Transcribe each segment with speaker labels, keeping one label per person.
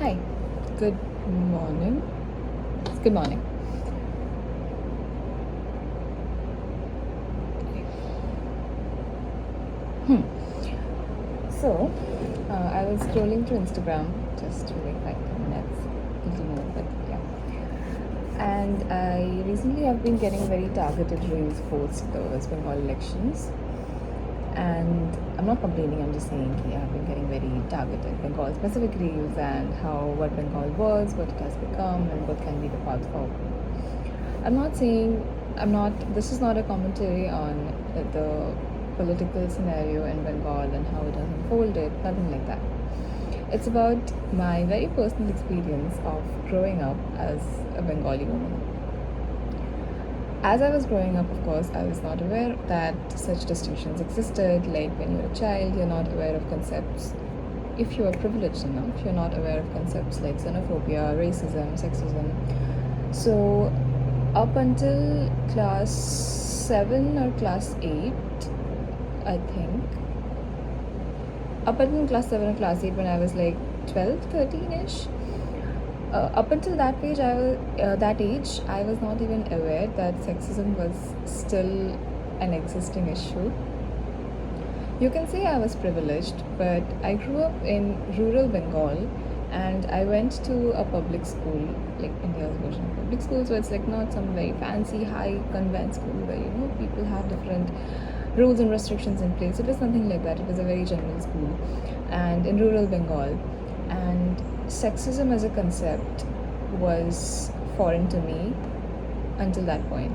Speaker 1: Hi, good morning. It's good morning. So, I was scrolling through Instagram just for like 5 minutes, little more, but yeah. And I recently have been getting very targeted reels post the West Bengal elections. And I'm not complaining, I'm just saying yeah, I've been getting very targeted Bengal specific reels and how what Bengal was, what it has become, and what can be the path forward. I'm not saying this is not a commentary on the political scenario in Bengal and how it has unfolded, nothing like that. It's about my very personal experience of growing up as a Bengali woman. As I was growing up, of course, I was not aware that such distinctions existed. Like when you're a child, you're not aware of concepts. If you are privileged enough, you're not aware of concepts like xenophobia, racism, sexism. So, up until class 7 or class 8, I think, up until class 7 or class 8, when I was like 12, 13 ish, up until that age, I was not even aware that sexism was still an existing issue. You can say I was privileged, but I grew up in rural Bengal and I went to a public school, like India's version of public school. So it's like not some very fancy, high convent school where people have different rules and restrictions in place. It was nothing like that. It was a very general school, and in rural Bengal, and sexism as a concept was foreign to me until that point.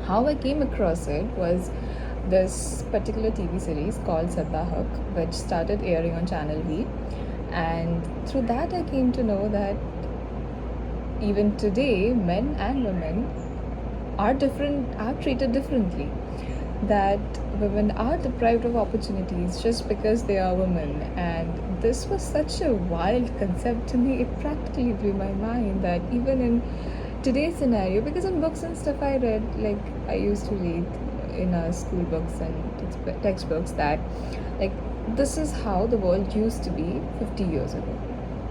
Speaker 1: How I came across it was this particular TV series called Sadda Haq, which started airing on Channel V. And through that, I came to know that even today, men and women are treated differently. That women are deprived of opportunities just because they are women. And this was such a wild concept to me. It practically blew my mind that even in today's scenario, because in books and stuff I read, like I used to read in our school books and textbooks, that like this is how the world used to be 50 years ago.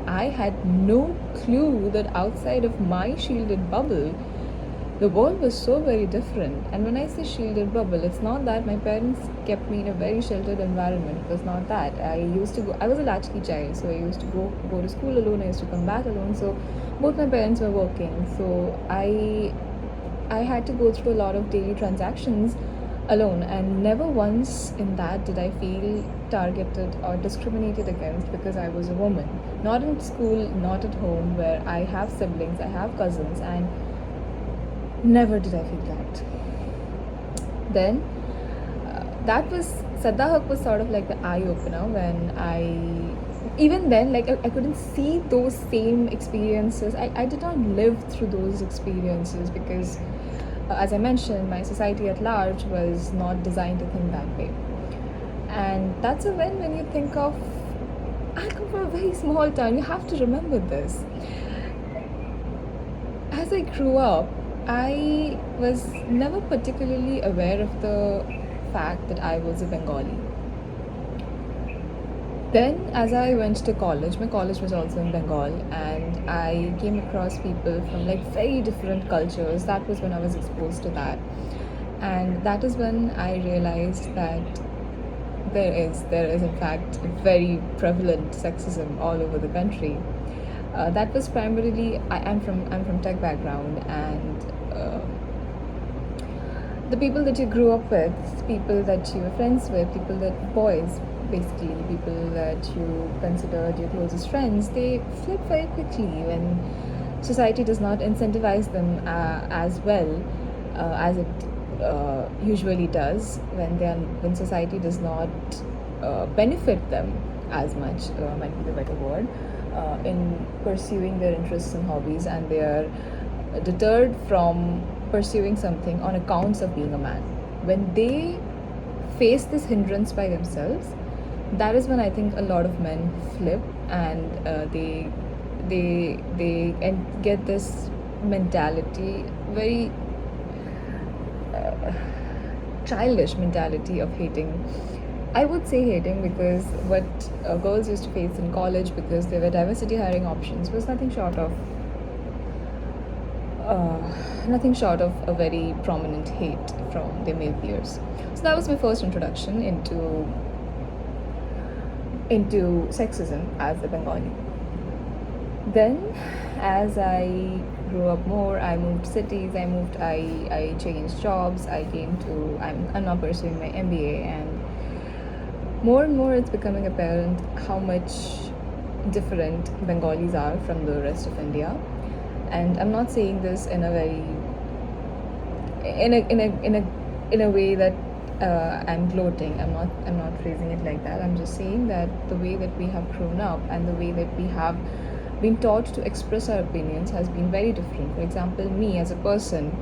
Speaker 1: I had no clue that outside of my shielded bubble, the world was so very different. And when I say shielded bubble, it's not that my parents kept me in a very sheltered environment. It was not that. I was a latchkey child, so I used to go to school alone, I used to come back alone. So both my parents were working. So I had to go through a lot of daily transactions alone, and never once in that did I feel targeted or discriminated against because I was a woman. Not in school, not at home, where I have siblings, I have cousins, and never did I feel that. Then, that was Sadda Haq was sort of like the eye opener when even then, like I couldn't see those same experiences. I did not live through those experiences because, as I mentioned, my society at large was not designed to think that way. And that's when you think of, I come from a very small town, you have to remember this. As I grew up, I was never particularly aware of the fact that I was a Bengali. Then, as I went to college, my college was also in Bengal, and I came across people from like very different cultures. That was when I was exposed to that. And that is when I realized that there is in fact very prevalent sexism all over the country. That was primarily I'm from tech background, and the people that you grew up with, people that you were friends with, people that boys basically, people that you considered your closest friends, they flip very quickly when society does not incentivize them as well as it usually does when society does not benefit them as much, might be the better word, in pursuing their interests and hobbies, and they are deterred from pursuing something on accounts of being a man. When they face this hindrance by themselves, that is when I think a lot of men flip, and they and get this mentality, very childish mentality of hating I would say hating, because what girls used to face in college, because there were diversity hiring options, was nothing short of a very prominent hate from their male peers. So that was my first introduction into sexism as a Bengali. Then, as I grew up more, I moved cities. I changed jobs. I'm now pursuing my MBA, and more it's becoming apparent how much different Bengalis are from the rest of India. And I'm not saying this in a very in a way that I'm gloating. I'm not phrasing it like that. I'm just saying that the way that we have grown up and the way that we have been taught to express our opinions has been very different. For example, me as a person,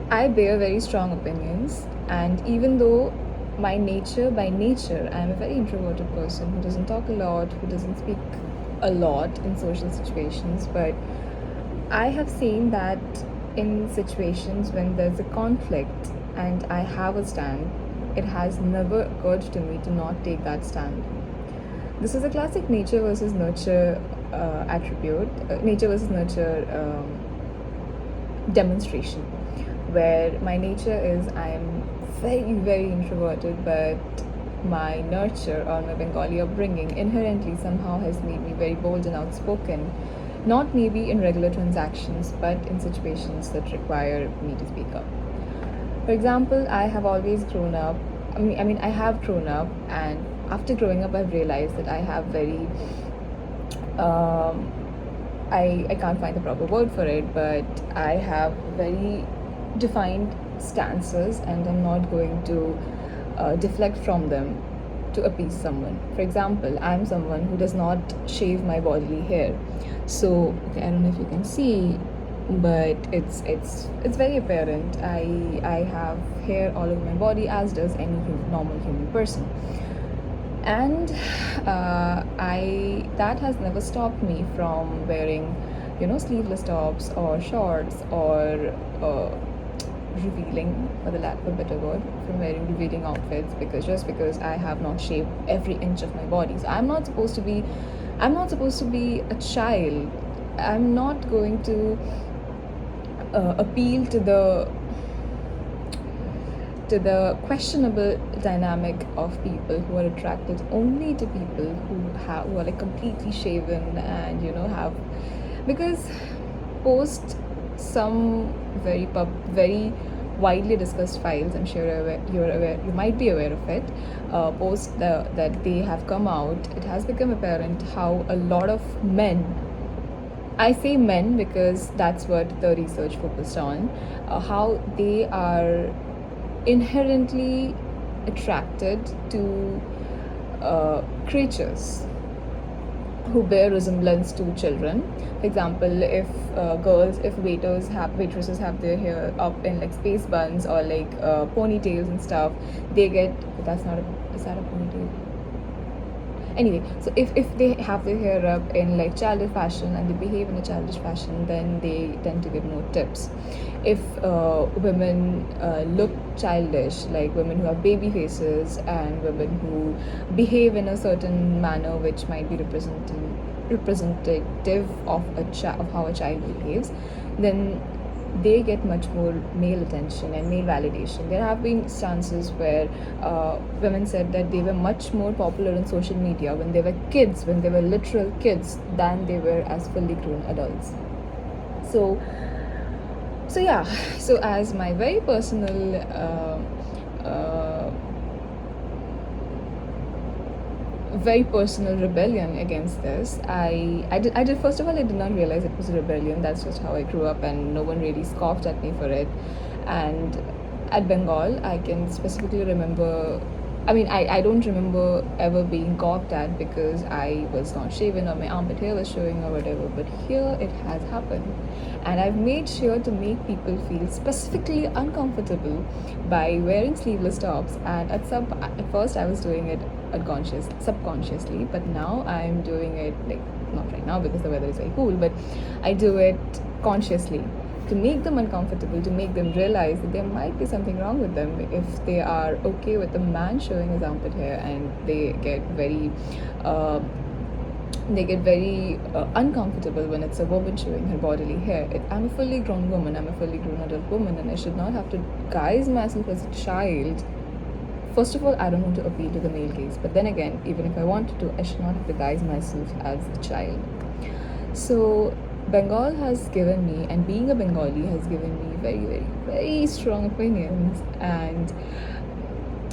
Speaker 1: I bear very strong opinions, and even though by nature, I'm a very introverted person who doesn't talk a lot, who doesn't speak a lot in social situations, but I have seen that in situations when there's a conflict and I have a stand, it has never occurred to me to not take that stand. This is a classic nature versus nurture attribute, nature versus nurture demonstration, where my nature is I'm very introverted, but my nurture or my Bengali upbringing inherently somehow has made me very bold and outspoken, not maybe in regular transactions, but in situations that require me to speak up. For example, I have always grown up. I have grown up, and after growing up, I've realized that I have very um, I can't find the proper word for it, but I have very defined stances, and I'm not going to deflect from them to appease someone. For example, I'm someone who does not shave my bodily hair. So, okay, I don't know if you can see, but it's very apparent. I have hair all over my body, as does any normal human person, and I that has never stopped me from wearing, sleeveless tops or shorts, or revealing, for the lack of a better word, from wearing revealing outfits, because I have not shaved every inch of my body. So I'm not supposed to be a child. I'm not going to appeal to the questionable dynamic of people who are attracted only to people who are like completely shaven, and have, because post some very widely discussed files, I'm sure you might be aware of it. That they have come out, it has become apparent how a lot of men, I say men because that's what the research focused on, how they are inherently attracted to creatures who bear resemblance to children. For example, if waitresses have their hair up in like space buns, or like ponytails and stuff, they get, that's not a is that a ponytail? Anyway, so if they have their hair up in like childish fashion and they behave in a childish fashion, then they tend to get more tips. If women look childish, like women who have baby faces and women who behave in a certain manner which might be representative of how a child behaves, then they get much more male attention and male validation. There have been instances where women said that they were much more popular on social media when they were kids, when they were literal kids, than they were as fully grown adults. So, so yeah, so as my very personal rebellion against this, I did first of all, I did not realize it was a rebellion. That's just how I grew up, and no one really scoffed at me for it. And at Bengal, I can specifically remember, I don't remember ever being gawked at because I was not shaven or my armpit hair was showing or whatever, but here it has happened. And I've made sure to make people feel specifically uncomfortable by wearing sleeveless tops. And at first, I was doing it subconsciously, but now I'm doing it, like, not right now because the weather is very cool, but I do it consciously. to make them uncomfortable, to make them realize that there might be something wrong with them if they are okay with a man showing his armpit hair, and they get very uncomfortable when it's a woman showing her bodily hair. I'm a fully grown woman, I'm a fully grown adult woman, and I should not have to guise myself as a child. First of all, I don't want to appeal to the male gaze, but then again, even if I wanted to, I should not have to guise myself as a child. So, Bengal has given me, and being a Bengali has given me very, very, very strong opinions. And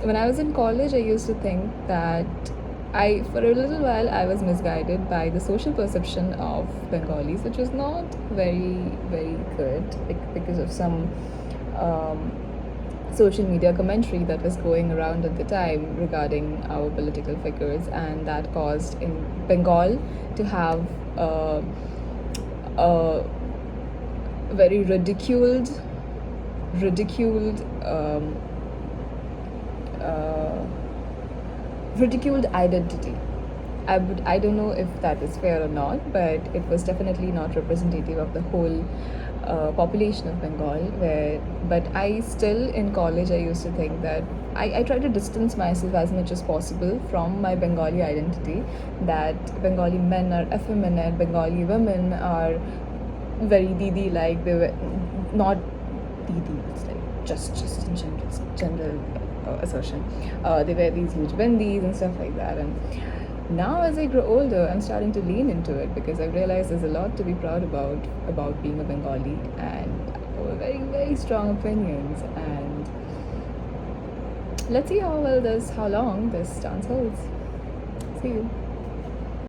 Speaker 1: when I was in college, I used to think that for a little while, I was misguided by the social perception of Bengalis, which was not very, very good because of some social media commentary that was going around at the time regarding our political figures, and that caused in Bengal to have a very ridiculed uh, ridiculed identity. I don't know if that is fair or not, but it was definitely not representative of the whole population of Bengal. But I still in college I used to think that I try to distance myself as much as possible from my Bengali identity. That Bengali men are effeminate, Bengali women are very Didi like. They were not Didi. It's like just in general assertion. They wear these huge bindis and stuff like that. And now, as I grow older, I'm starting to lean into it because I've realized there's a lot to be proud about being a Bengali, and I have very, very strong opinions. And let's see how long this stance holds. See you.